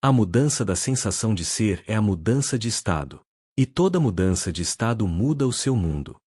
A mudança da sensação de ser é a mudança de estado. E toda mudança de estado muda o seu mundo.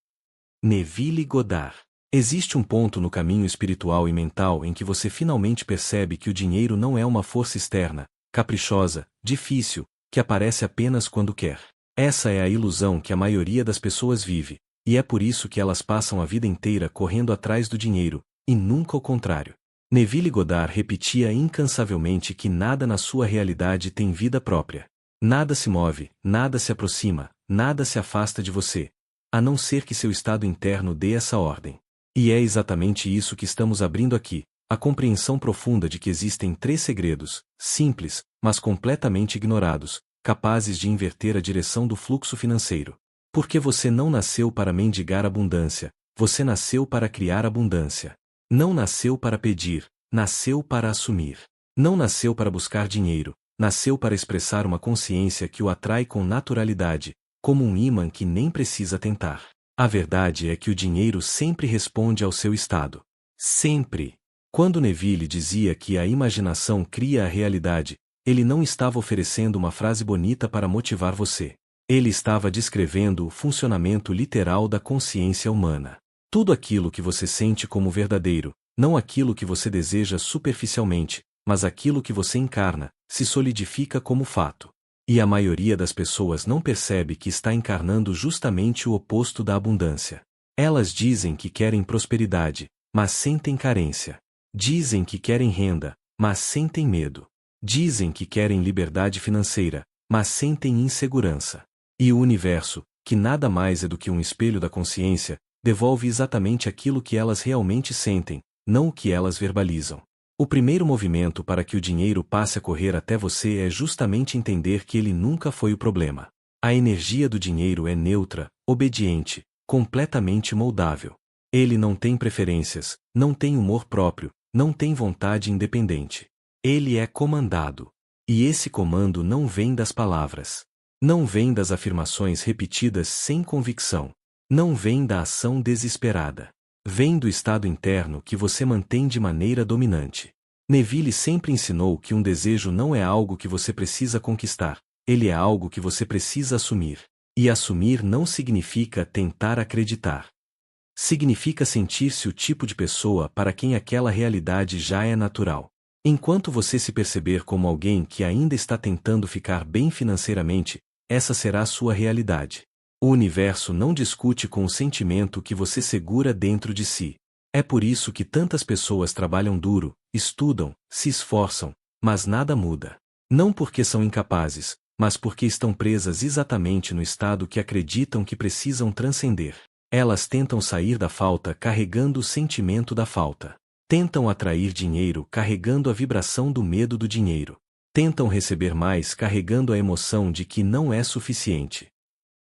Neville Goddard. Existe um ponto no caminho espiritual e mental em que você finalmente percebe que o dinheiro não é uma força externa, caprichosa, difícil, que aparece apenas quando quer. Essa é a ilusão que a maioria das pessoas vive, e é por isso que elas passam a vida inteira correndo atrás do dinheiro, e nunca o contrário. Neville Goddard repetia incansavelmente que nada na sua realidade tem vida própria. Nada se move, nada se aproxima, nada se afasta de você, a não ser que seu estado interno dê essa ordem. E é exatamente isso que estamos abrindo aqui, a compreensão profunda de que existem 3 segredos, simples, mas completamente ignorados, capazes de inverter a direção do fluxo financeiro. Porque você não nasceu para mendigar abundância, você nasceu para criar abundância. Não nasceu para pedir, nasceu para assumir. Não nasceu para buscar dinheiro, nasceu para expressar uma consciência que o atrai com naturalidade, como um ímã que nem precisa tentar. A verdade é que o dinheiro sempre responde ao seu estado. Sempre. Quando Neville dizia que a imaginação cria a realidade, ele não estava oferecendo uma frase bonita para motivar você. Ele estava descrevendo o funcionamento literal da consciência humana. Tudo aquilo que você sente como verdadeiro, não aquilo que você deseja superficialmente, mas aquilo que você encarna, se solidifica como fato. E a maioria das pessoas não percebe que está encarnando justamente o oposto da abundância. Elas dizem que querem prosperidade, mas sentem carência. Dizem que querem renda, mas sentem medo. Dizem que querem liberdade financeira, mas sentem insegurança. E o universo, que nada mais é do que um espelho da consciência, devolve exatamente aquilo que elas realmente sentem, não o que elas verbalizam. O primeiro movimento para que o dinheiro passe a correr até você é justamente entender que ele nunca foi o problema. A energia do dinheiro é neutra, obediente, completamente moldável. Ele não tem preferências, não tem humor próprio, não tem vontade independente. Ele é comandado. E esse comando não vem das palavras. Não vem das afirmações repetidas sem convicção. Não vem da ação desesperada. Vem do estado interno que você mantém de maneira dominante. Neville sempre ensinou que um desejo não é algo que você precisa conquistar, ele é algo que você precisa assumir. E assumir não significa tentar acreditar. Significa sentir-se o tipo de pessoa para quem aquela realidade já é natural. Enquanto você se perceber como alguém que ainda está tentando ficar bem financeiramente, essa será a sua realidade. O universo não discute com o sentimento que você segura dentro de si. É por isso que tantas pessoas trabalham duro, estudam, se esforçam, mas nada muda. Não porque são incapazes, mas porque estão presas exatamente no estado que acreditam que precisam transcender. Elas tentam sair da falta carregando o sentimento da falta. Tentam atrair dinheiro carregando a vibração do medo do dinheiro. Tentam receber mais carregando a emoção de que não é suficiente.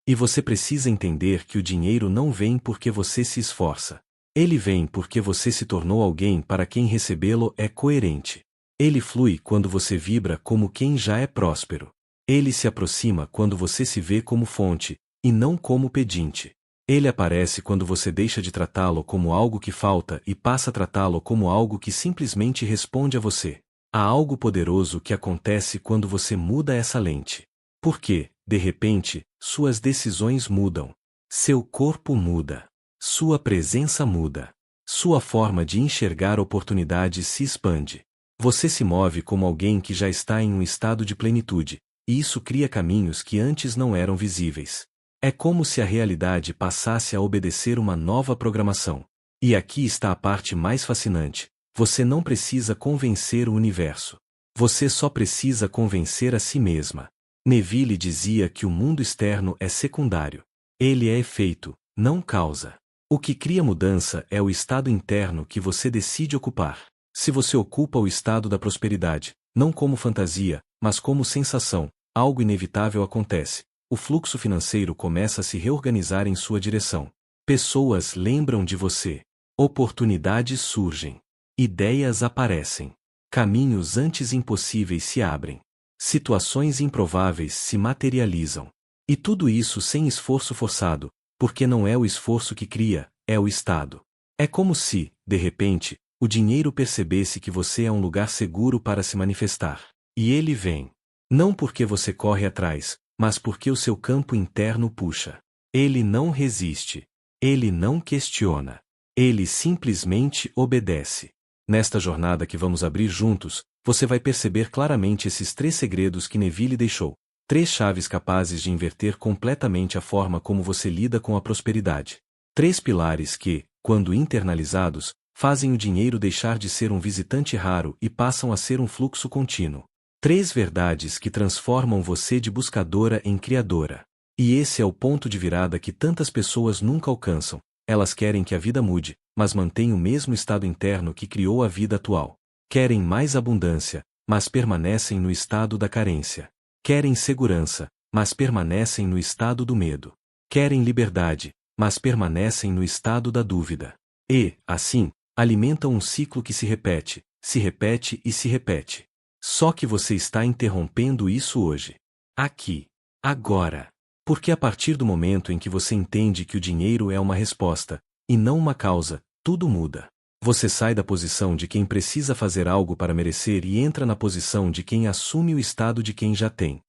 E você precisa entender que o dinheiro não vem porque você se esforça. Ele vem porque você se tornou alguém para quem recebê-lo é coerente. Ele flui quando você vibra como quem já é próspero. Ele se aproxima quando você se vê como fonte, e não como pedinte. Ele aparece quando você deixa de tratá-lo como algo que falta e passa a tratá-lo como algo que simplesmente responde a você. Há algo poderoso que acontece quando você muda essa lente. Porque, de repente, suas decisões mudam. Seu corpo muda. Sua presença muda. Sua forma de enxergar oportunidades se expande. Você se move como alguém que já está em um estado de plenitude, e isso cria caminhos que antes não eram visíveis. É como se a realidade passasse a obedecer uma nova programação. E aqui está a parte mais fascinante. Você não precisa convencer o universo. Você só precisa convencer a si mesma. Neville dizia que o mundo externo é secundário. Ele é efeito, não causa. O que cria mudança é o estado interno que você decide ocupar. Se você ocupa o estado da prosperidade, não como fantasia, mas como sensação, algo inevitável acontece. O fluxo financeiro começa a se reorganizar em sua direção. Pessoas lembram de você. Oportunidades surgem. Ideias aparecem. Caminhos antes impossíveis se abrem. Situações improváveis se materializam. E tudo isso sem esforço forçado, porque não é o esforço que cria, é o estado. É como se, de repente, o dinheiro percebesse que você é um lugar seguro para se manifestar. E ele vem. Não porque você corre atrás, mas porque o seu campo interno puxa. Ele não resiste. Ele não questiona. Ele simplesmente obedece. Nesta jornada que vamos abrir juntos, você vai perceber claramente esses 3 segredos que Neville deixou. 3 chaves capazes de inverter completamente a forma como você lida com a prosperidade. 3 pilares que, quando internalizados, fazem o dinheiro deixar de ser um visitante raro e passam a ser um fluxo contínuo. 3 verdades que transformam você de buscadora em criadora. E esse é o ponto de virada que tantas pessoas nunca alcançam. Elas querem que a vida mude, mas mantêm o mesmo estado interno que criou a vida atual. Querem mais abundância, mas permanecem no estado da carência. Querem segurança, mas permanecem no estado do medo. Querem liberdade, mas permanecem no estado da dúvida. E, assim, alimentam um ciclo que se repete e se repete. Só que você está interrompendo isso hoje. Aqui. Agora. Porque a partir do momento em que você entende que o dinheiro é uma resposta, e não uma causa, tudo muda. Você sai da posição de quem precisa fazer algo para merecer e entra na posição de quem assume o estado de quem já tem.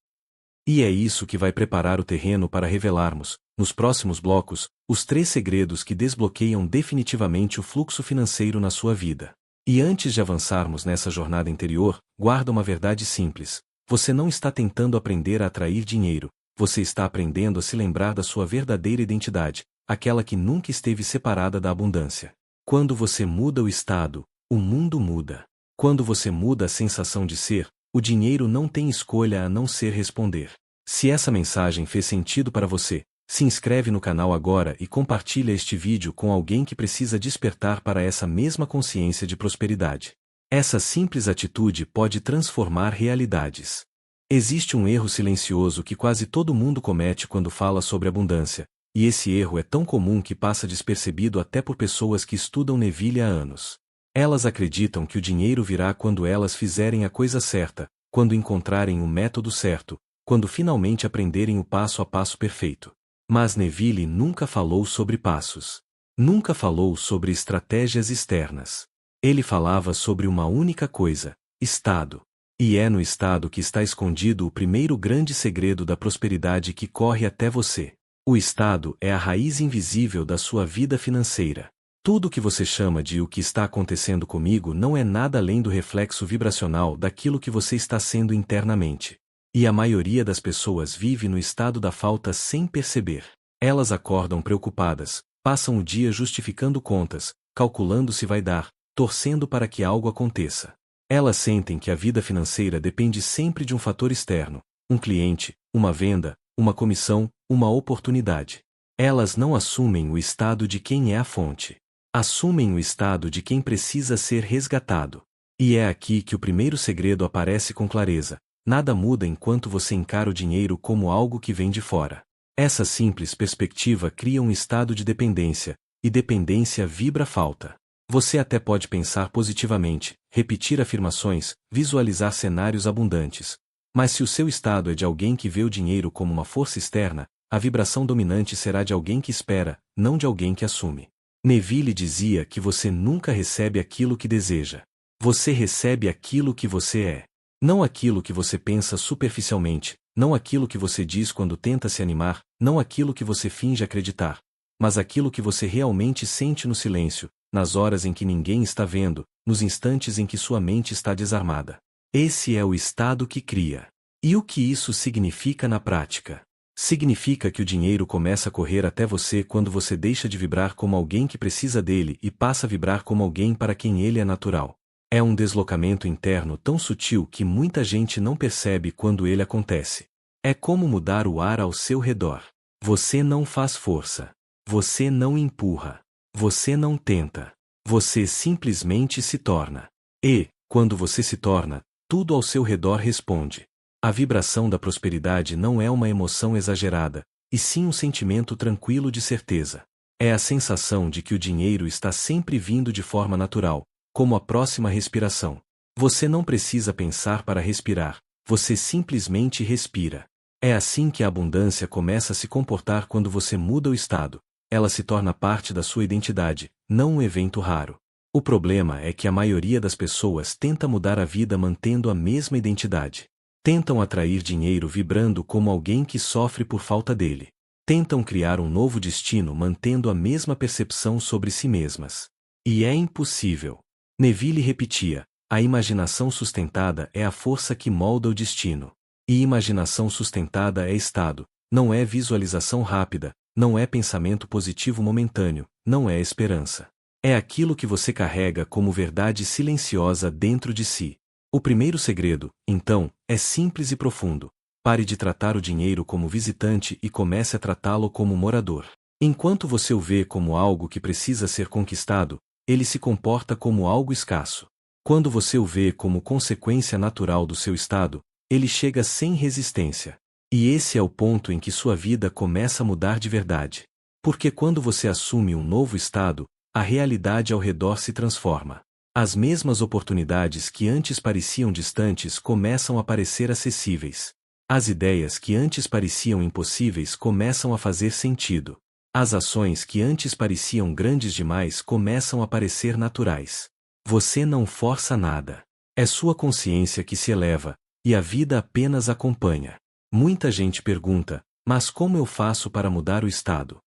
E é isso que vai preparar o terreno para revelarmos, nos próximos blocos, os 3 segredos que desbloqueiam definitivamente o fluxo financeiro na sua vida. E antes de avançarmos nessa jornada interior, guarda uma verdade simples. Você não está tentando aprender a atrair dinheiro, você está aprendendo a se lembrar da sua verdadeira identidade, aquela que nunca esteve separada da abundância. Quando você muda o estado, o mundo muda. Quando você muda a sensação de ser, o dinheiro não tem escolha a não ser responder. Se essa mensagem fez sentido para você, se inscreve no canal agora e compartilha este vídeo com alguém que precisa despertar para essa mesma consciência de prosperidade. Essa simples atitude pode transformar realidades. Existe um erro silencioso que quase todo mundo comete quando fala sobre abundância, e esse erro é tão comum que passa despercebido até por pessoas que estudam Neville há anos. Elas acreditam que o dinheiro virá quando elas fizerem a coisa certa, quando encontrarem o método certo, quando finalmente aprenderem o passo a passo perfeito. Mas Neville nunca falou sobre passos. Nunca falou sobre estratégias externas. Ele falava sobre uma única coisa: estado. E é no estado que está escondido o primeiro grande segredo da prosperidade que corre até você. O estado é a raiz invisível da sua vida financeira. Tudo o que você chama de o que está acontecendo comigo não é nada além do reflexo vibracional daquilo que você está sendo internamente. E a maioria das pessoas vive no estado da falta sem perceber. Elas acordam preocupadas, passam o dia justificando contas, calculando se vai dar, torcendo para que algo aconteça. Elas sentem que a vida financeira depende sempre de um fator externo, um cliente, uma venda, uma comissão, uma oportunidade. Elas não assumem o estado de quem é a fonte. Assumem o estado de quem precisa ser resgatado. E é aqui que o primeiro segredo aparece com clareza. Nada muda enquanto você encara o dinheiro como algo que vem de fora. Essa simples perspectiva cria um estado de dependência, e dependência vibra falta. Você até pode pensar positivamente, repetir afirmações, visualizar cenários abundantes. Mas se o seu estado é de alguém que vê o dinheiro como uma força externa, a vibração dominante será de alguém que espera, não de alguém que assume. Neville dizia que você nunca recebe aquilo que deseja. Você recebe aquilo que você é. Não aquilo que você pensa superficialmente, não aquilo que você diz quando tenta se animar, não aquilo que você finge acreditar, mas aquilo que você realmente sente no silêncio, nas horas em que ninguém está vendo, nos instantes em que sua mente está desarmada. Esse é o estado que cria. E o que isso significa na prática? Significa que o dinheiro começa a correr até você quando você deixa de vibrar como alguém que precisa dele e passa a vibrar como alguém para quem ele é natural. É um deslocamento interno tão sutil que muita gente não percebe quando ele acontece. É como mudar o ar ao seu redor. Você não faz força. Você não empurra. Você não tenta. Você simplesmente se torna. E, quando você se torna, tudo ao seu redor responde. A vibração da prosperidade não é uma emoção exagerada, e sim um sentimento tranquilo de certeza. É a sensação de que o dinheiro está sempre vindo de forma natural, como a próxima respiração. Você não precisa pensar para respirar, você simplesmente respira. É assim que a abundância começa a se comportar quando você muda o estado. Ela se torna parte da sua identidade, não um evento raro. O problema é que a maioria das pessoas tenta mudar a vida mantendo a mesma identidade. Tentam atrair dinheiro vibrando como alguém que sofre por falta dele. Tentam criar um novo destino mantendo a mesma percepção sobre si mesmas. E é impossível. Neville repetia: a imaginação sustentada é a força que molda o destino. E imaginação sustentada é estado, não é visualização rápida, não é pensamento positivo momentâneo, não é esperança. É aquilo que você carrega como verdade silenciosa dentro de si. O primeiro segredo, então, é simples e profundo. Pare de tratar o dinheiro como visitante e comece a tratá-lo como morador. Enquanto você o vê como algo que precisa ser conquistado, ele se comporta como algo escasso. Quando você o vê como consequência natural do seu estado, ele chega sem resistência. E esse é o ponto em que sua vida começa a mudar de verdade. Porque quando você assume um novo estado, a realidade ao redor se transforma. As mesmas oportunidades que antes pareciam distantes começam a parecer acessíveis. As ideias que antes pareciam impossíveis começam a fazer sentido. As ações que antes pareciam grandes demais começam a parecer naturais. Você não força nada. É sua consciência que se eleva, e a vida apenas acompanha. Muita gente pergunta: mas como eu faço para mudar o estado?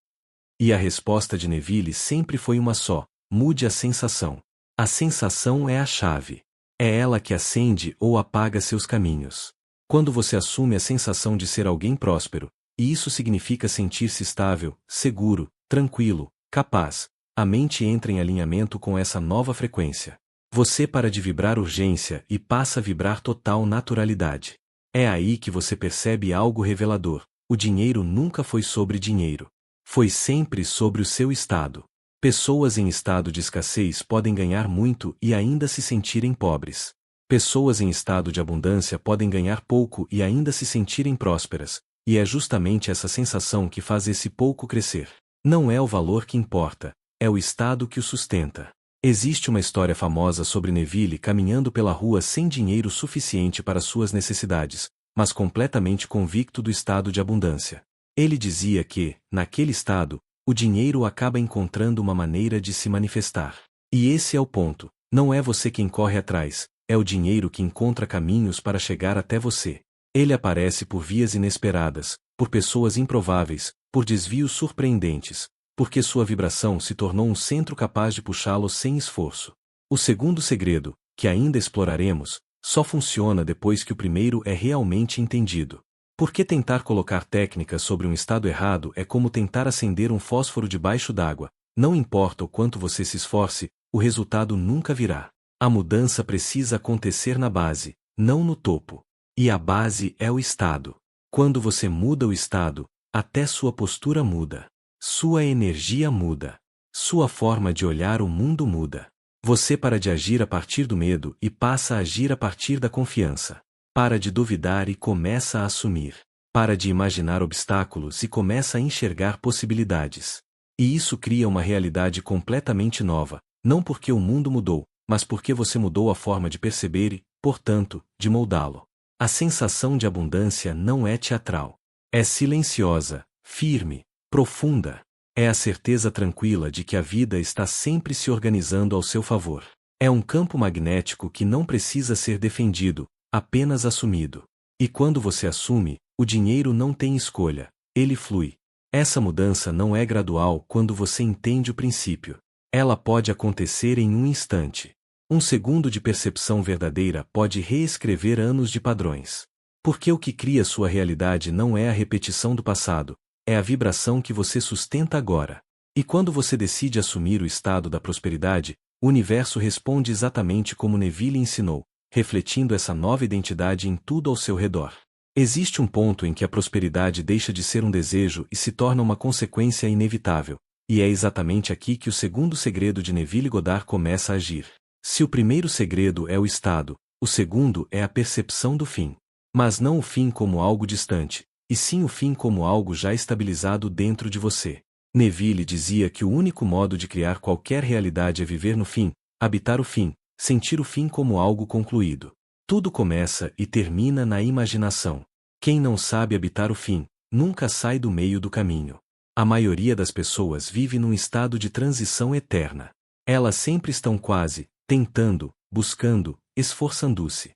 E a resposta de Neville sempre foi uma só: mude a sensação. A sensação é a chave. É ela que acende ou apaga seus caminhos. Quando você assume a sensação de ser alguém próspero, e isso significa sentir-se estável, seguro, tranquilo, capaz, a mente entra em alinhamento com essa nova frequência. Você para de vibrar urgência e passa a vibrar total naturalidade. É aí que você percebe algo revelador: o dinheiro nunca foi sobre dinheiro. Foi sempre sobre o seu estado. Pessoas em estado de escassez podem ganhar muito e ainda se sentirem pobres. Pessoas em estado de abundância podem ganhar pouco e ainda se sentirem prósperas, e é justamente essa sensação que faz esse pouco crescer. Não é o valor que importa, é o estado que o sustenta. Existe uma história famosa sobre Neville caminhando pela rua sem dinheiro suficiente para suas necessidades, mas completamente convicto do estado de abundância. Ele dizia que, naquele estado, o dinheiro acaba encontrando uma maneira de se manifestar. E esse é o ponto: não é você quem corre atrás, é o dinheiro que encontra caminhos para chegar até você. Ele aparece por vias inesperadas, por pessoas improváveis, por desvios surpreendentes, porque sua vibração se tornou um centro capaz de puxá-lo sem esforço. O segundo segredo, que ainda exploraremos, só funciona depois que o primeiro é realmente entendido. Porque tentar colocar técnicas sobre um estado errado é como tentar acender um fósforo debaixo d'água. Não importa o quanto você se esforce, o resultado nunca virá. A mudança precisa acontecer na base, não no topo. E a base é o estado. Quando você muda o estado, até sua postura muda. Sua energia muda. Sua forma de olhar o mundo muda. Você para de agir a partir do medo e passa a agir a partir da confiança. Para de duvidar e começa a assumir. Para de imaginar obstáculos e começa a enxergar possibilidades. E isso cria uma realidade completamente nova, não porque o mundo mudou, mas porque você mudou a forma de perceber e, portanto, de moldá-lo. A sensação de abundância não é teatral. É silenciosa, firme, profunda. É a certeza tranquila de que a vida está sempre se organizando ao seu favor. É um campo magnético que não precisa ser defendido, apenas assumido. E quando você assume, o dinheiro não tem escolha, ele flui. Essa mudança não é gradual quando você entende o princípio. Ela pode acontecer em um instante. Um segundo de percepção verdadeira pode reescrever anos de padrões. Porque o que cria sua realidade não é a repetição do passado, é a vibração que você sustenta agora. E quando você decide assumir o estado da prosperidade, o universo responde exatamente como Neville ensinou, refletindo essa nova identidade em tudo ao seu redor. Existe um ponto em que a prosperidade deixa de ser um desejo e se torna uma consequência inevitável, e é exatamente aqui que o segundo segredo de Neville Goddard começa a agir. Se o primeiro segredo é o estado, o segundo é a percepção do fim. Mas não o fim como algo distante, e sim o fim como algo já estabilizado dentro de você. Neville dizia que o único modo de criar qualquer realidade é viver no fim, habitar o fim, sentir o fim como algo concluído. Tudo começa e termina na imaginação. Quem não sabe habitar o fim, nunca sai do meio do caminho. A maioria das pessoas vive num estado de transição eterna. Elas sempre estão quase, tentando, buscando, esforçando-se.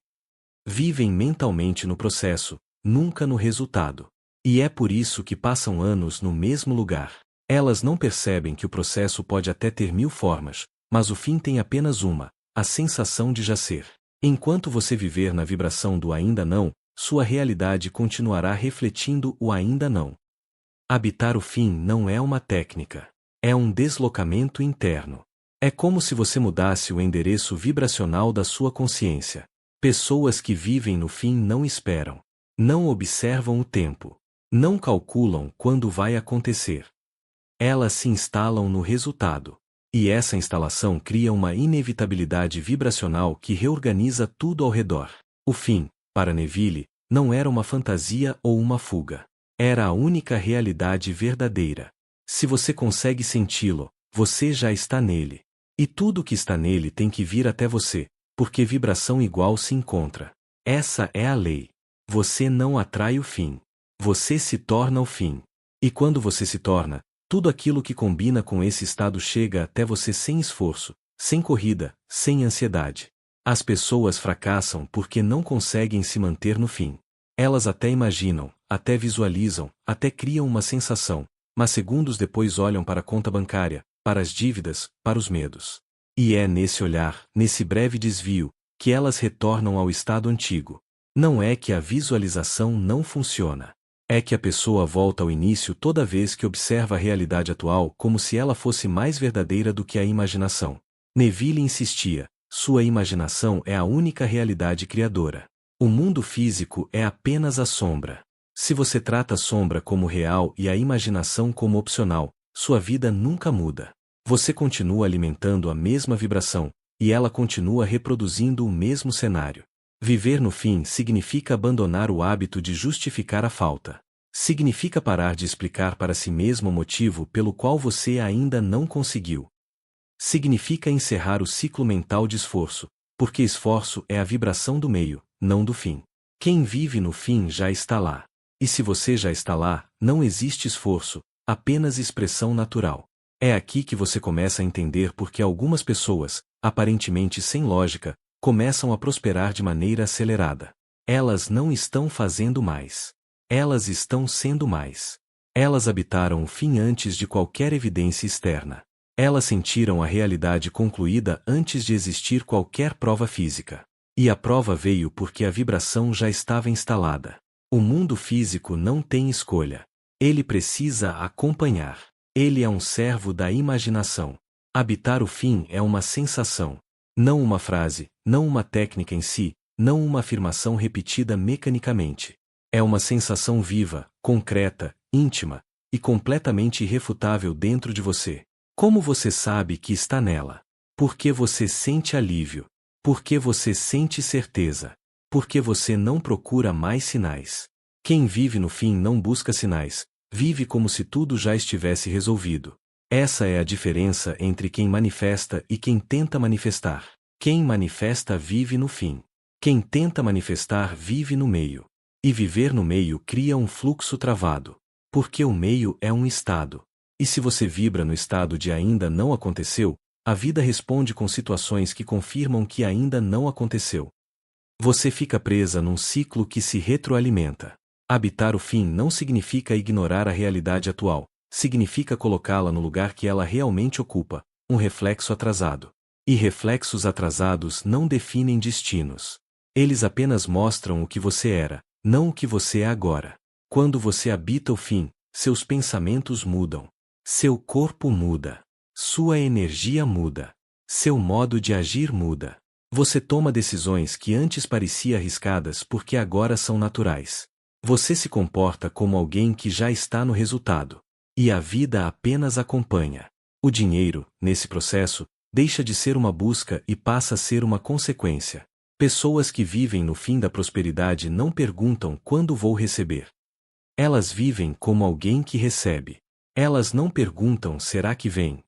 Vivem mentalmente no processo, nunca no resultado. E é por isso que passam anos no mesmo lugar. Elas não percebem que o processo pode até ter 1000 formas, mas o fim tem apenas uma, a sensação de já ser. Enquanto você viver na vibração do ainda não, sua realidade continuará refletindo o ainda não. Habitar o fim não é uma técnica. É um deslocamento interno. É como se você mudasse o endereço vibracional da sua consciência. Pessoas que vivem no fim não esperam. Não observam o tempo. Não calculam quando vai acontecer. Elas se instalam no resultado. E essa instalação cria uma inevitabilidade vibracional que reorganiza tudo ao redor. O fim, para Neville, não era uma fantasia ou uma fuga. Era a única realidade verdadeira. Se você consegue senti-lo, você já está nele. E tudo que está nele tem que vir até você, porque vibração igual se encontra. Essa é a lei. Você não atrai o fim. Você se torna o fim. E quando você se torna, tudo aquilo que combina com esse estado chega até você sem esforço, sem corrida, sem ansiedade. As pessoas fracassam porque não conseguem se manter no fim. Elas até imaginam, até visualizam, até criam uma sensação, mas segundos depois olham para a conta bancária, para as dívidas, para os medos. E é nesse olhar, nesse breve desvio, que elas retornam ao estado antigo. Não é que a visualização não funciona. É que a pessoa volta ao início toda vez que observa a realidade atual como se ela fosse mais verdadeira do que a imaginação. Neville insistia, sua imaginação é a única realidade criadora. O mundo físico é apenas a sombra. Se você trata a sombra como real e a imaginação como opcional, sua vida nunca muda. Você continua alimentando a mesma vibração, e ela continua reproduzindo o mesmo cenário. Viver no fim significa abandonar o hábito de justificar a falta. Significa parar de explicar para si mesmo o motivo pelo qual você ainda não conseguiu. Significa encerrar o ciclo mental de esforço, porque esforço é a vibração do meio, não do fim. Quem vive no fim já está lá. E se você já está lá, não existe esforço, apenas expressão natural. É aqui que você começa a entender por que algumas pessoas, aparentemente sem lógica, começam a prosperar de maneira acelerada. Elas não estão fazendo mais. Elas estão sendo mais. Elas habitaram o fim antes de qualquer evidência externa. Elas sentiram a realidade concluída antes de existir qualquer prova física. E a prova veio porque a vibração já estava instalada. O mundo físico não tem escolha. Ele precisa acompanhar. Ele é um servo da imaginação. Habitar o fim é uma sensação. Não uma frase, não uma técnica em si, não uma afirmação repetida mecanicamente. É uma sensação viva, concreta, íntima e completamente irrefutável dentro de você. Como você sabe que está nela? Porque você sente alívio. Porque você sente certeza. Porque você não procura mais sinais. Quem vive no fim não busca sinais, vive como se tudo já estivesse resolvido. Essa é a diferença entre quem manifesta e quem tenta manifestar. Quem manifesta vive no fim. Quem tenta manifestar vive no meio. E viver no meio cria um fluxo travado. Porque o meio é um estado. E se você vibra no estado de ainda não aconteceu, a vida responde com situações que confirmam que ainda não aconteceu. Você fica presa num ciclo que se retroalimenta. Habitar o fim não significa ignorar a realidade atual, significa colocá-la no lugar que ela realmente ocupa, um reflexo atrasado. E reflexos atrasados não definem destinos. Eles apenas mostram o que você era, não o que você é agora. Quando você habita o fim, seus pensamentos mudam. Seu corpo muda. Sua energia muda. Seu modo de agir muda. Você toma decisões que antes pareciam arriscadas porque agora são naturais. Você se comporta como alguém que já está no resultado. E a vida apenas acompanha. O dinheiro, nesse processo, deixa de ser uma busca e passa a ser uma consequência. Pessoas que vivem no fim da prosperidade não perguntam quando vou receber. Elas vivem como alguém que recebe. Elas não perguntam será que vem.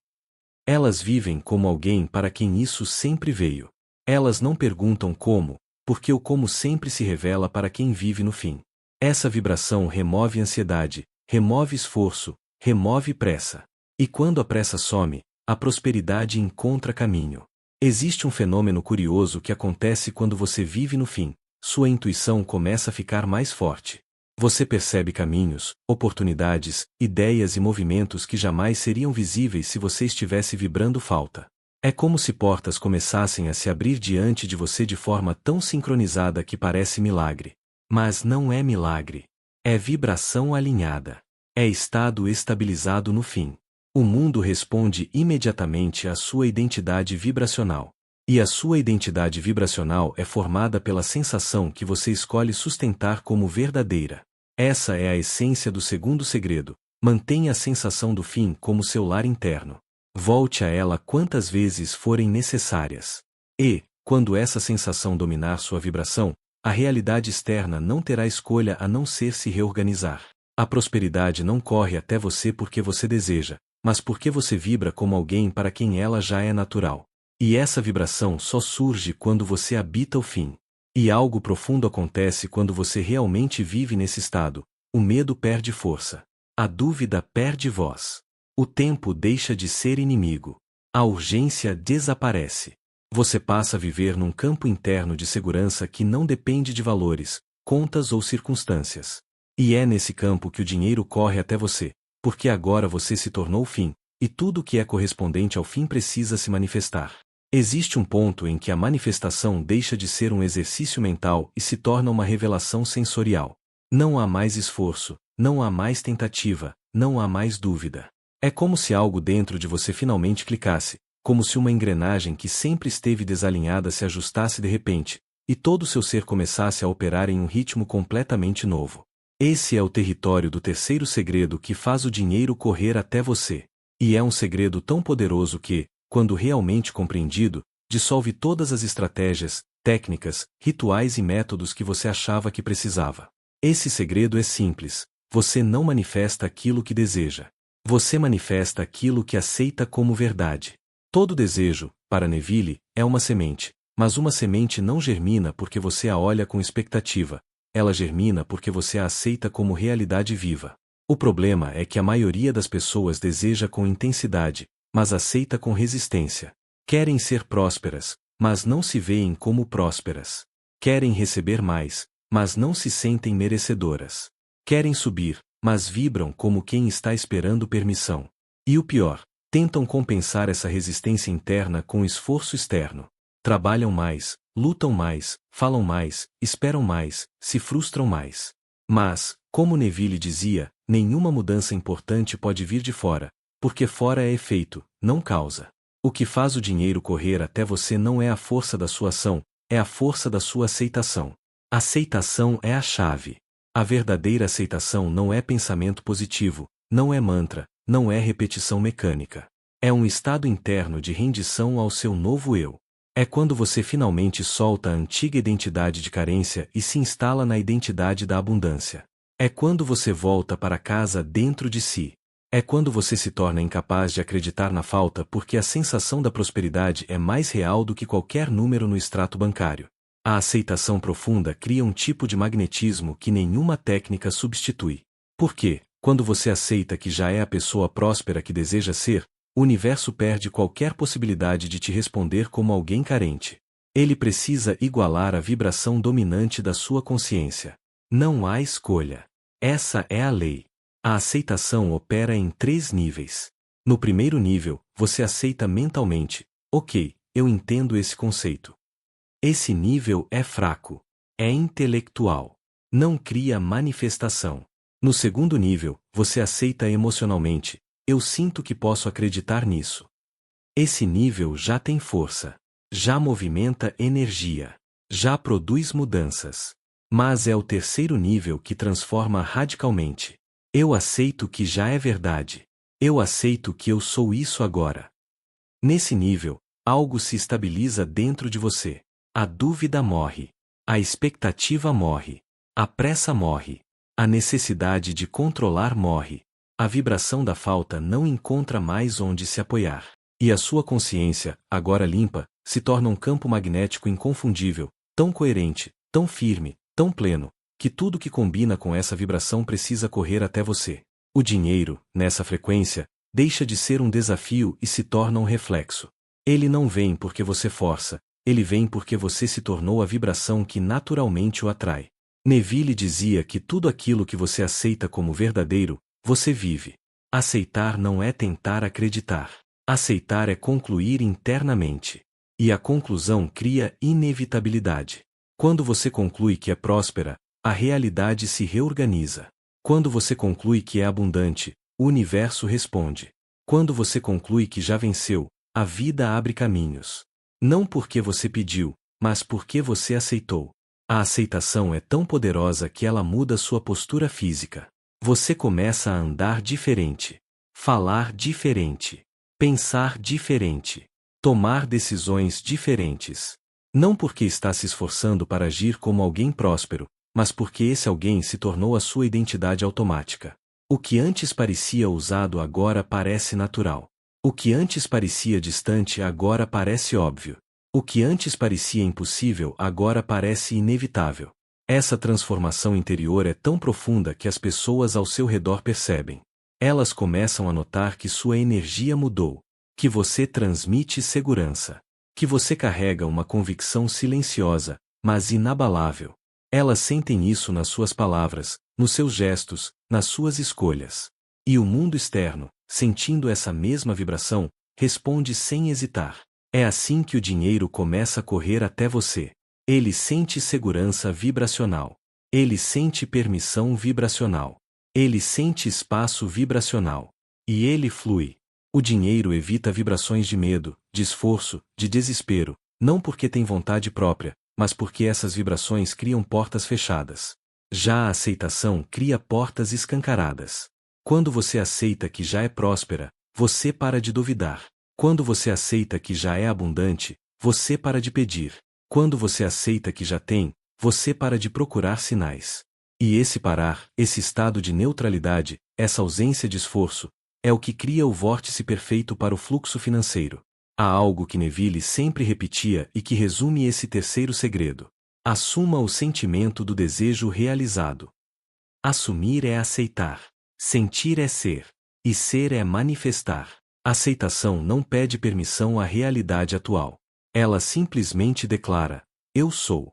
Elas vivem como alguém para quem isso sempre veio. Elas não perguntam como, porque o como sempre se revela para quem vive no fim. Essa vibração remove ansiedade, remove esforço, remove pressa. E quando a pressa some, a prosperidade encontra caminho. Existe um fenômeno curioso que acontece quando você vive no fim. sua intuição começa a ficar mais forte. Você percebe caminhos, oportunidades, ideias e movimentos que jamais seriam visíveis se você estivesse vibrando falta. É como se portas começassem a se abrir diante de você de forma tão sincronizada que parece milagre. Mas não é milagre. É vibração alinhada. É estado estabilizado no fim. O mundo responde imediatamente à sua identidade vibracional. E a sua identidade vibracional é formada pela sensação que você escolhe sustentar como verdadeira. Essa é a essência do segundo segredo. Mantenha a sensação do fim como seu lar interno. Volte a ela quantas vezes forem necessárias. E, quando essa sensação dominar sua vibração, a realidade externa não terá escolha a não ser se reorganizar. A prosperidade não corre até você porque você deseja, mas porque você vibra como alguém para quem ela já é natural. E essa vibração só surge quando você habita o fim. E algo profundo acontece quando você realmente vive nesse estado. O medo perde força. A dúvida perde voz. O tempo deixa de ser inimigo. A urgência desaparece. Você passa a viver num campo interno de segurança que não depende de valores, contas ou circunstâncias. E é nesse campo que o dinheiro corre até você, porque agora você se tornou o fim, e tudo que é correspondente ao fim precisa se manifestar. Existe um ponto em que a manifestação deixa de ser um exercício mental e se torna uma revelação sensorial. Não há mais esforço, não há mais tentativa, não há mais dúvida. É como se algo dentro de você finalmente clicasse, como se uma engrenagem que sempre esteve desalinhada se ajustasse de repente, e todo o seu ser começasse a operar em um ritmo completamente novo. Esse é o território do terceiro segredo que faz o dinheiro correr até você. E é um segredo tão poderoso que, quando realmente compreendido, dissolve todas as estratégias, técnicas, rituais e métodos que você achava que precisava. Esse segredo é simples: você não manifesta aquilo que deseja. Você manifesta aquilo que aceita como verdade. Todo desejo, para Neville, é uma semente, mas uma semente não germina porque você a olha com expectativa, ela germina porque você a aceita como realidade viva. O problema é que a maioria das pessoas deseja com intensidade, mas aceita com resistência. Querem ser prósperas, mas não se veem como prósperas. Querem receber mais, mas não se sentem merecedoras. Querem subir, mas vibram como quem está esperando permissão. E o pior, tentam compensar essa resistência interna com esforço externo. Trabalham mais, lutam mais, falam mais, esperam mais, se frustram mais. Mas, como Neville dizia, nenhuma mudança importante pode vir de fora, porque fora é efeito, não causa. O que faz o dinheiro correr até você não é a força da sua ação, é a força da sua aceitação. Aceitação é a chave. A verdadeira aceitação não é pensamento positivo, não é mantra, não é repetição mecânica. É um estado interno de rendição ao seu novo eu. É quando você finalmente solta a antiga identidade de carência e se instala na identidade da abundância. É quando você volta para casa dentro de si. É quando você se torna incapaz de acreditar na falta porque a sensação da prosperidade é mais real do que qualquer número no extrato bancário. A aceitação profunda cria um tipo de magnetismo que nenhuma técnica substitui. Porque, quando você aceita que já é a pessoa próspera que deseja ser, o universo perde qualquer possibilidade de te responder como alguém carente. Ele precisa igualar a vibração dominante da sua consciência. Não há escolha. Essa é a lei. A aceitação opera em 3 níveis. No primeiro nível, você aceita mentalmente: ok, eu entendo esse conceito. Esse nível é fraco. É intelectual. Não cria manifestação. No segundo nível, você aceita emocionalmente: eu sinto que posso acreditar nisso. Esse nível já tem força. Já movimenta energia. Já produz mudanças. Mas é o terceiro nível que transforma radicalmente. Eu aceito que já é verdade. Eu aceito que eu sou isso agora. Nesse nível, algo se estabiliza dentro de você. A dúvida morre. A expectativa morre. A pressa morre. A necessidade de controlar morre. A vibração da falta não encontra mais onde se apoiar. E a sua consciência, agora limpa, se torna um campo magnético inconfundível, tão coerente, tão firme, tão pleno, que tudo que combina com essa vibração precisa correr até você. O dinheiro, nessa frequência, deixa de ser um desafio e se torna um reflexo. Ele não vem porque você força, Ele vem porque você se tornou a vibração que naturalmente o atrai. Neville dizia que tudo aquilo que você aceita como verdadeiro, você vive. Aceitar não é tentar acreditar. Aceitar é concluir internamente. E a conclusão cria inevitabilidade. Quando você conclui que é próspera, a realidade se reorganiza. Quando você conclui que é abundante, o universo responde. Quando você conclui que já venceu, a vida abre caminhos. Não porque você pediu, mas porque você aceitou. A aceitação é tão poderosa que ela muda sua postura física. Você começa a andar diferente, falar diferente, pensar diferente, tomar decisões diferentes. Não porque está se esforçando para agir como alguém próspero, mas porque esse alguém se tornou a sua identidade automática. O que antes parecia ousado agora parece natural. O que antes parecia distante agora parece óbvio. O que antes parecia impossível agora parece inevitável. Essa transformação interior é tão profunda que as pessoas ao seu redor percebem. Elas começam a notar que sua energia mudou, que você transmite segurança, que você carrega uma convicção silenciosa, mas inabalável. Elas sentem isso nas suas palavras, nos seus gestos, nas suas escolhas. E o mundo externo, sentindo essa mesma vibração, responde sem hesitar. É assim que o dinheiro começa a correr até você. Ele sente segurança vibracional. Ele sente permissão vibracional. Ele sente espaço vibracional. E ele flui. O dinheiro evita vibrações de medo, de esforço, de desespero, não porque tem vontade própria, mas porque essas vibrações criam portas fechadas. Já a aceitação cria portas escancaradas. Quando você aceita que já é próspera, você para de duvidar. Quando você aceita que já é abundante, você para de pedir. Quando você aceita que já tem, você para de procurar sinais. E esse parar, esse estado de neutralidade, essa ausência de esforço, é o que cria o vórtice perfeito para o fluxo financeiro. Há algo que Neville sempre repetia e que resume esse terceiro segredo. Assuma o sentimento do desejo realizado. Assumir é aceitar. Sentir é ser. E ser é manifestar. Aceitação não pede permissão à realidade atual. Ela simplesmente declara: eu sou.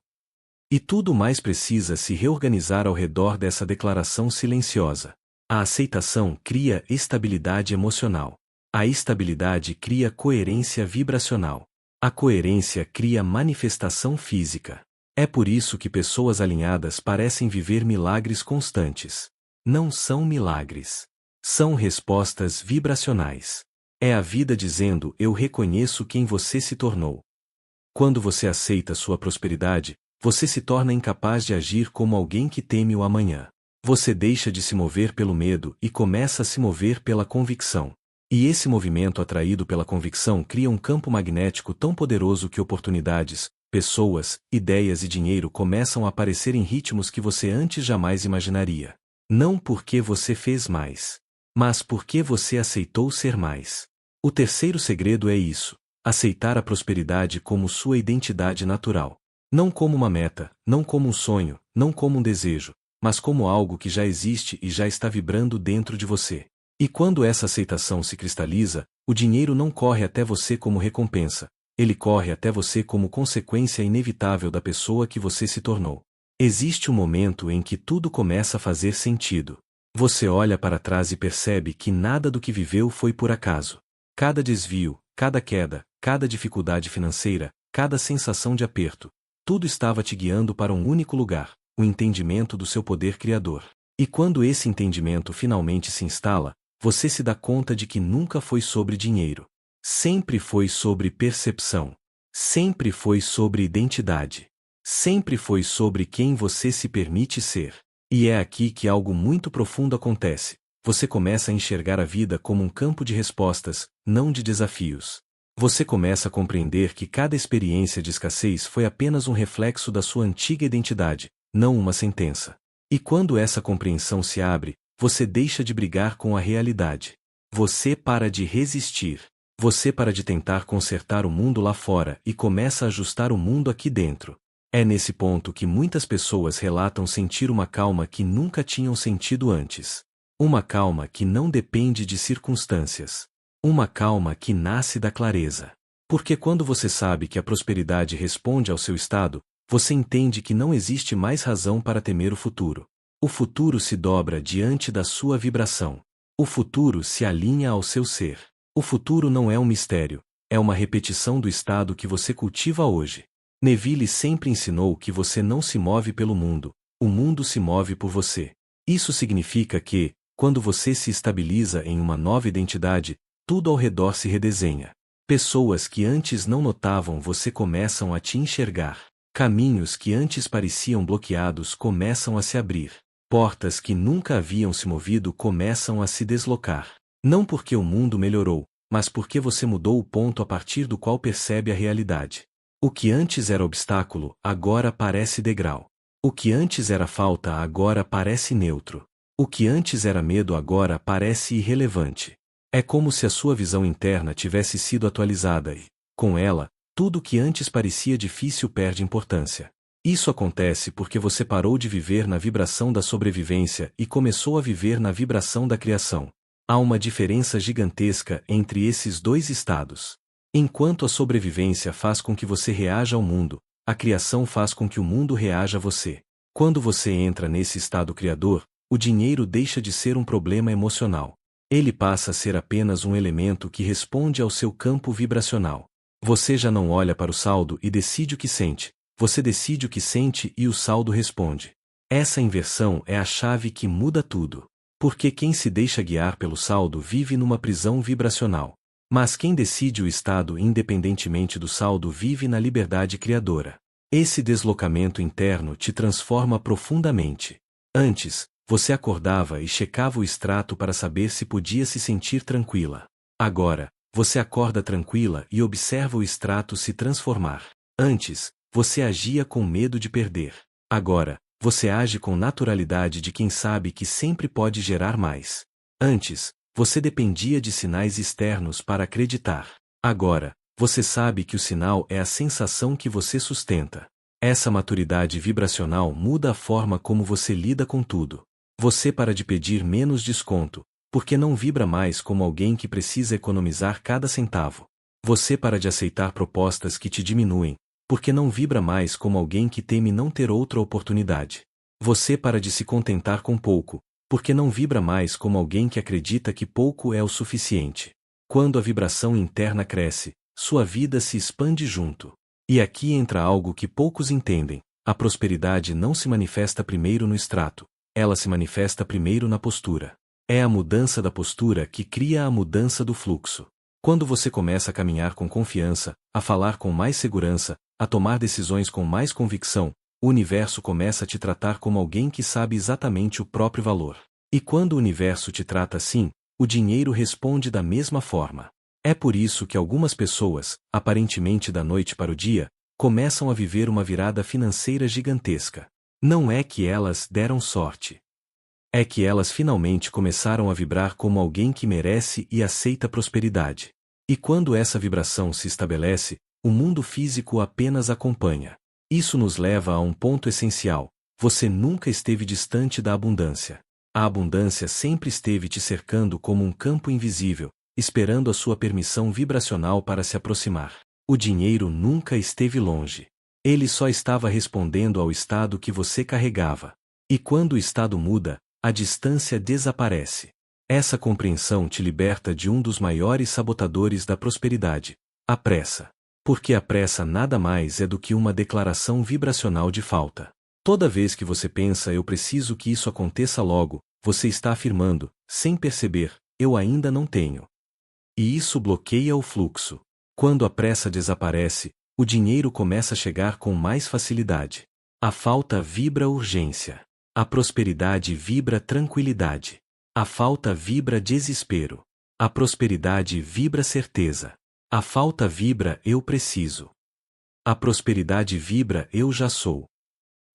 E tudo mais precisa se reorganizar ao redor dessa declaração silenciosa. A aceitação cria estabilidade emocional. A estabilidade cria coerência vibracional. A coerência cria manifestação física. É por isso que pessoas alinhadas parecem viver milagres constantes. Não são milagres. São respostas vibracionais. É a vida dizendo: eu reconheço quem você se tornou. Quando você aceita sua prosperidade, você se torna incapaz de agir como alguém que teme o amanhã. Você deixa de se mover pelo medo e começa a se mover pela convicção. E esse movimento atraído pela convicção cria um campo magnético tão poderoso que oportunidades, pessoas, ideias e dinheiro começam a aparecer em ritmos que você antes jamais imaginaria. Não porque você fez mais, mas porque você aceitou ser mais. O terceiro segredo é isso: aceitar a prosperidade como sua identidade natural. Não como uma meta, não como um sonho, não como um desejo, mas como algo que já existe e já está vibrando dentro de você. E quando essa aceitação se cristaliza, o dinheiro não corre até você como recompensa, ele corre até você como consequência inevitável da pessoa que você se tornou. Existe um momento em que tudo começa a fazer sentido. Você olha para trás e percebe que nada do que viveu foi por acaso. Cada desvio, cada queda, cada dificuldade financeira, cada sensação de aperto, tudo estava te guiando para um único lugar: o entendimento do seu poder criador. E quando esse entendimento finalmente se instala, você se dá conta de que nunca foi sobre dinheiro. Sempre foi sobre percepção. Sempre foi sobre identidade. Sempre foi sobre quem você se permite ser. E é aqui que algo muito profundo acontece. Você começa a enxergar a vida como um campo de respostas, não de desafios. Você começa a compreender que cada experiência de escassez foi apenas um reflexo da sua antiga identidade, não uma sentença. E quando essa compreensão se abre, você deixa de brigar com a realidade. Você para de resistir. Você para de tentar consertar o mundo lá fora e começa a ajustar o mundo aqui dentro. É nesse ponto que muitas pessoas relatam sentir uma calma que nunca tinham sentido antes. Uma calma que não depende de circunstâncias. Uma calma que nasce da clareza. Porque quando você sabe que a prosperidade responde ao seu estado, você entende que não existe mais razão para temer o futuro. O futuro se dobra diante da sua vibração. O futuro se alinha ao seu ser. O futuro não é um mistério, é uma repetição do estado que você cultiva hoje. Neville sempre ensinou que você não se move pelo mundo, o mundo se move por você. Isso significa que, quando você se estabiliza em uma nova identidade, tudo ao redor se redesenha. Pessoas que antes não notavam você começam a te enxergar. Caminhos que antes pareciam bloqueados começam a se abrir. Portas que nunca haviam se movido começam a se deslocar. Não porque o mundo melhorou, mas porque você mudou o ponto a partir do qual percebe a realidade. O que antes era obstáculo, agora parece degrau. O que antes era falta, agora parece neutro. O que antes era medo, agora parece irrelevante. É como se a sua visão interna tivesse sido atualizada e, com ela, tudo que antes parecia difícil perde importância. Isso acontece porque você parou de viver na vibração da sobrevivência e começou a viver na vibração da criação. Há uma diferença gigantesca entre esses dois estados. Enquanto a sobrevivência faz com que você reaja ao mundo, a criação faz com que o mundo reaja a você. Quando você entra nesse estado criador, o dinheiro deixa de ser um problema emocional. Ele passa a ser apenas um elemento que responde ao seu campo vibracional. Você já não olha para o saldo e decide o que sente, você decide o que sente e o saldo responde. Essa inversão é a chave que muda tudo. Porque quem se deixa guiar pelo saldo vive numa prisão vibracional. Mas quem decide o estado independentemente do saldo vive na liberdade criadora. Esse deslocamento interno te transforma profundamente. Antes, você acordava e checava o extrato para saber se podia se sentir tranquila. Agora, você acorda tranquila e observa o extrato se transformar. Antes, você agia com medo de perder. Agora, você age com naturalidade de quem sabe que sempre pode gerar mais. Antes, você dependia de sinais externos para acreditar. Agora, você sabe que o sinal é a sensação que você sustenta. Essa maturidade vibracional muda a forma como você lida com tudo. Você para de pedir menos desconto, porque não vibra mais como alguém que precisa economizar cada centavo. Você para de aceitar propostas que te diminuem, porque não vibra mais como alguém que teme não ter outra oportunidade. Você para de se contentar com pouco, porque não vibra mais como alguém que acredita que pouco é o suficiente. Quando a vibração interna cresce, sua vida se expande junto. E aqui entra algo que poucos entendem: a prosperidade não se manifesta primeiro no extrato, ela se manifesta primeiro na postura. É a mudança da postura que cria a mudança do fluxo. Quando você começa a caminhar com confiança, a falar com mais segurança, a tomar decisões com mais convicção, o universo começa a te tratar como alguém que sabe exatamente o próprio valor. E quando o universo te trata assim, o dinheiro responde da mesma forma. É por isso que algumas pessoas, aparentemente da noite para o dia, começam a viver uma virada financeira gigantesca. Não é que elas deram sorte. É que elas finalmente começaram a vibrar como alguém que merece e aceita prosperidade. E quando essa vibração se estabelece, o mundo físico apenas acompanha. Isso nos leva a um ponto essencial: você nunca esteve distante da abundância. A abundância sempre esteve te cercando como um campo invisível, esperando a sua permissão vibracional para se aproximar. O dinheiro nunca esteve longe. Ele só estava respondendo ao estado que você carregava. E quando o estado muda, a distância desaparece. Essa compreensão te liberta de um dos maiores sabotadores da prosperidade: a pressa. Porque a pressa nada mais é do que uma declaração vibracional de falta. Toda vez que você pensa "eu preciso que isso aconteça logo", você está afirmando, sem perceber, "eu ainda não tenho". E isso bloqueia o fluxo. Quando a pressa desaparece, o dinheiro começa a chegar com mais facilidade. A falta vibra urgência. A prosperidade vibra tranquilidade. A falta vibra desespero. A prosperidade vibra certeza. A falta vibra "eu preciso". A prosperidade vibra "eu já sou".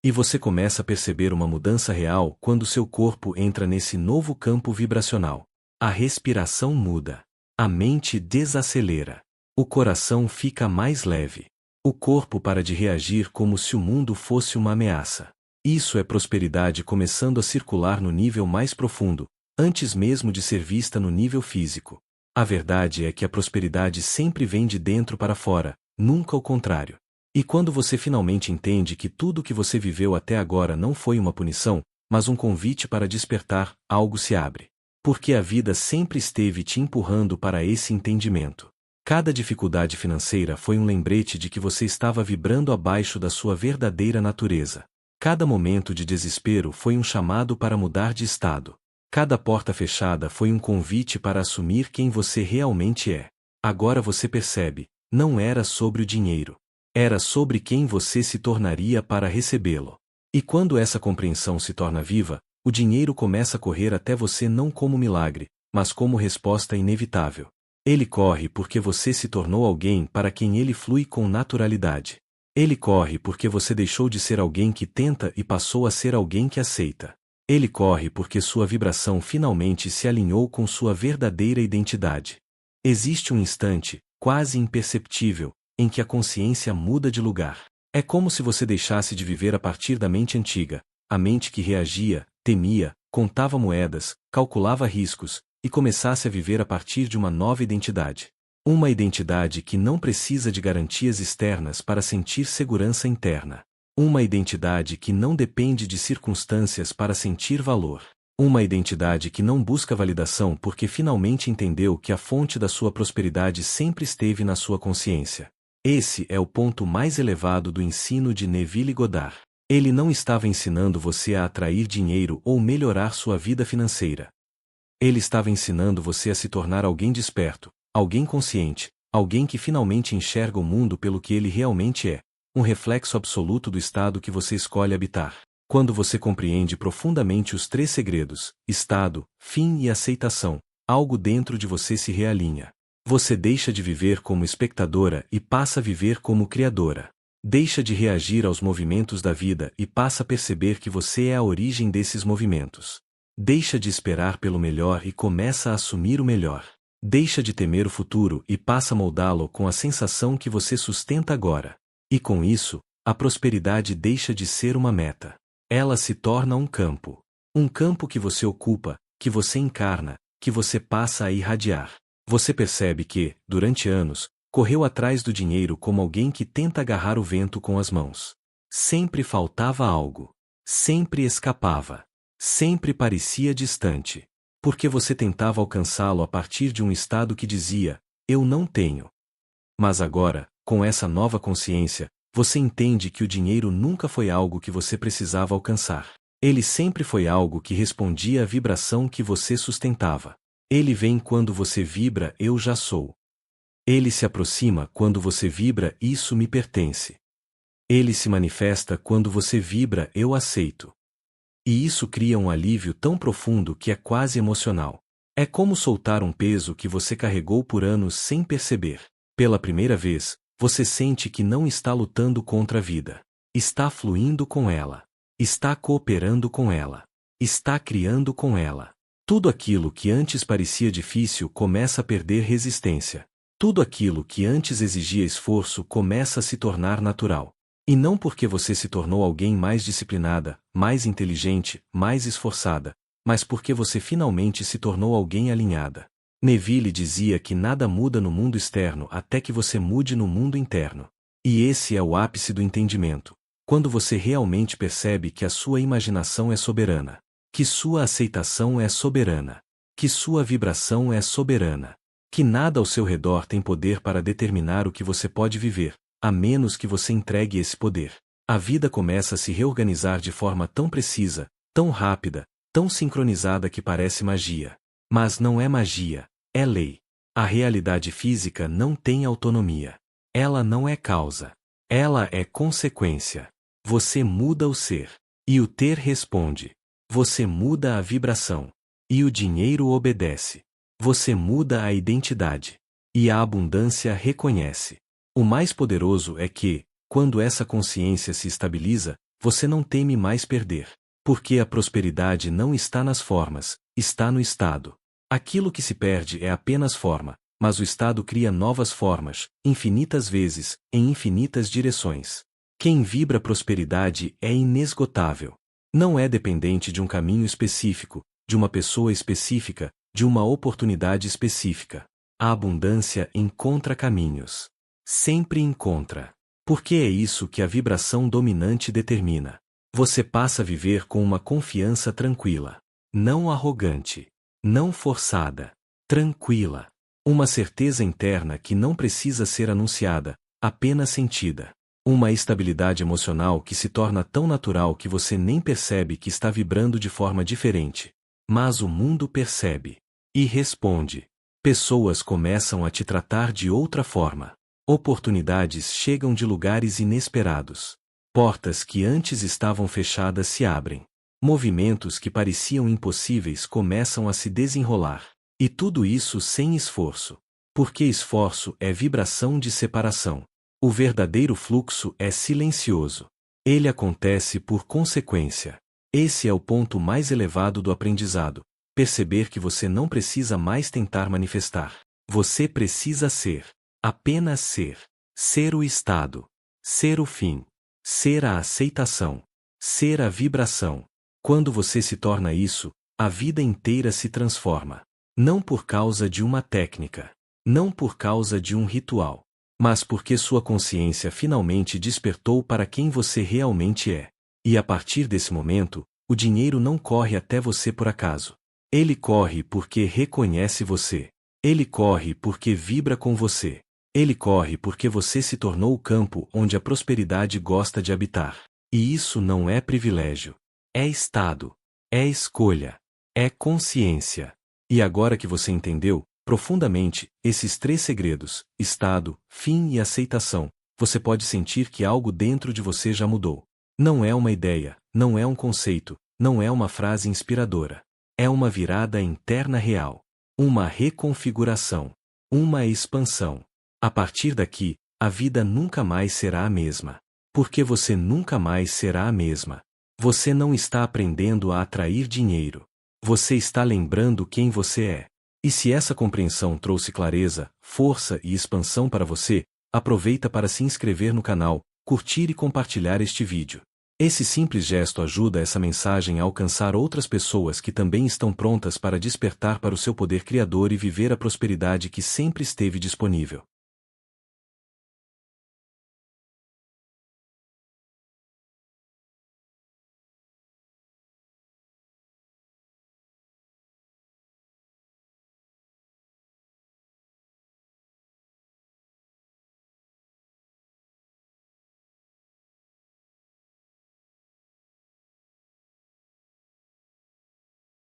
E você começa a perceber uma mudança real quando seu corpo entra nesse novo campo vibracional. A respiração muda. A mente desacelera. O coração fica mais leve. O corpo para de reagir como se o mundo fosse uma ameaça. Isso é prosperidade começando a circular no nível mais profundo, antes mesmo de ser vista no nível físico. A verdade é que a prosperidade sempre vem de dentro para fora, nunca o contrário. E quando você finalmente entende que tudo o que você viveu até agora não foi uma punição, mas um convite para despertar, algo se abre. Porque a vida sempre esteve te empurrando para esse entendimento. Cada dificuldade financeira foi um lembrete de que você estava vibrando abaixo da sua verdadeira natureza. Cada momento de desespero foi um chamado para mudar de estado. Cada porta fechada foi um convite para assumir quem você realmente é. Agora você percebe, não era sobre o dinheiro. Era sobre quem você se tornaria para recebê-lo. E quando essa compreensão se torna viva, o dinheiro começa a correr até você não como milagre, mas como resposta inevitável. Ele corre porque você se tornou alguém para quem ele flui com naturalidade. Ele corre porque você deixou de ser alguém que tenta e passou a ser alguém que aceita. Ele corre porque sua vibração finalmente se alinhou com sua verdadeira identidade. Existe um instante, quase imperceptível, em que a consciência muda de lugar. É como se você deixasse de viver a partir da mente antiga, a mente que reagia, temia, contava moedas, calculava riscos, e começasse a viver a partir de uma nova identidade. Uma identidade que não precisa de garantias externas para sentir segurança interna. Uma identidade que não depende de circunstâncias para sentir valor. Uma identidade que não busca validação porque finalmente entendeu que a fonte da sua prosperidade sempre esteve na sua consciência. Esse é o ponto mais elevado do ensino de Neville Goddard. Ele não estava ensinando você a atrair dinheiro ou melhorar sua vida financeira. Ele estava ensinando você a se tornar alguém desperto, alguém consciente, alguém que finalmente enxerga o mundo pelo que ele realmente é, um reflexo absoluto do estado que você escolhe habitar. Quando você compreende profundamente os 3 segredos, estado, fim e aceitação, algo dentro de você se realinha. Você deixa de viver como espectadora e passa a viver como criadora. Deixa de reagir aos movimentos da vida e passa a perceber que você é a origem desses movimentos. Deixa de esperar pelo melhor e começa a assumir o melhor. Deixa de temer o futuro e passa a moldá-lo com a sensação que você sustenta agora. E com isso, a prosperidade deixa de ser uma meta. Ela se torna um campo. Um campo que você ocupa, que você encarna, que você passa a irradiar. Você percebe que, durante anos, correu atrás do dinheiro como alguém que tenta agarrar o vento com as mãos. Sempre faltava algo. Sempre escapava. Sempre parecia distante. Porque você tentava alcançá-lo a partir de um estado que dizia, eu não tenho. Mas agora, com essa nova consciência, você entende que o dinheiro nunca foi algo que você precisava alcançar. Ele sempre foi algo que respondia à vibração que você sustentava. Ele vem quando você vibra eu já sou. Ele se aproxima quando você vibra isso me pertence. Ele se manifesta quando você vibra eu aceito. E isso cria um alívio tão profundo que é quase emocional. É como soltar um peso que você carregou por anos sem perceber. Pela primeira vez, você sente que não está lutando contra a vida. Está fluindo com ela. Está cooperando com ela. Está criando com ela. Tudo aquilo que antes parecia difícil começa a perder resistência. Tudo aquilo que antes exigia esforço começa a se tornar natural. E não porque você se tornou alguém mais disciplinada, mais inteligente, mais esforçada, mas porque você finalmente se tornou alguém alinhada. Neville dizia que nada muda no mundo externo até que você mude no mundo interno. E esse é o ápice do entendimento. Quando você realmente percebe que a sua imaginação é soberana, que sua aceitação é soberana, que sua vibração é soberana, que nada ao seu redor tem poder para determinar o que você pode viver, a menos que você entregue esse poder. A vida começa a se reorganizar de forma tão precisa, tão rápida, tão sincronizada que parece magia. Mas não é magia, é lei. A realidade física não tem autonomia. Ela não é causa. Ela é consequência. Você muda o ser. E o ter responde. Você muda a vibração. E o dinheiro obedece. Você muda a identidade. E a abundância reconhece. O mais poderoso é que, quando essa consciência se estabiliza, você não teme mais perder. Porque a prosperidade não está nas formas, está no estado. Aquilo que se perde é apenas forma, mas o estado cria novas formas, infinitas vezes, em infinitas direções. Quem vibra prosperidade é inesgotável. Não é dependente de um caminho específico, de uma pessoa específica, de uma oportunidade específica. A abundância encontra caminhos. Sempre encontra. Porque é isso que a vibração dominante determina. Você passa a viver com uma confiança tranquila. Não arrogante. Não forçada. Tranquila. Uma certeza interna que não precisa ser anunciada, apenas sentida. Uma estabilidade emocional que se torna tão natural que você nem percebe que está vibrando de forma diferente. Mas o mundo percebe. E responde. Pessoas começam a te tratar de outra forma. Oportunidades chegam de lugares inesperados. Portas que antes estavam fechadas se abrem. Movimentos que pareciam impossíveis começam a se desenrolar. E tudo isso sem esforço. Porque esforço é vibração de separação. O verdadeiro fluxo é silencioso. Ele acontece por consequência. Esse é o ponto mais elevado do aprendizado. Perceber que você não precisa mais tentar manifestar. Você precisa ser. Apenas ser. Ser o estado. Ser o fim. Ser a aceitação. Ser a vibração. Quando você se torna isso, a vida inteira se transforma. Não por causa de uma técnica. Não por causa de um ritual. Mas porque sua consciência finalmente despertou para quem você realmente é. E a partir desse momento, o dinheiro não corre até você por acaso. Ele corre porque reconhece você. Ele corre porque vibra com você. Ele corre porque você se tornou o campo onde a prosperidade gosta de habitar. E isso não é privilégio. É estado. É escolha. É consciência. E agora que você entendeu, profundamente, esses 3 segredos, estado, fim e aceitação, você pode sentir que algo dentro de você já mudou. Não é uma ideia, não é um conceito, não é uma frase inspiradora. É uma virada interna real. Uma reconfiguração. Uma expansão. A partir daqui, a vida nunca mais será a mesma. Porque você nunca mais será a mesma. Você não está aprendendo a atrair dinheiro. Você está lembrando quem você é. E se essa compreensão trouxe clareza, força e expansão para você, aproveita para se inscrever no canal, curtir e compartilhar este vídeo. Esse simples gesto ajuda essa mensagem a alcançar outras pessoas que também estão prontas para despertar para o seu poder criador e viver a prosperidade que sempre esteve disponível.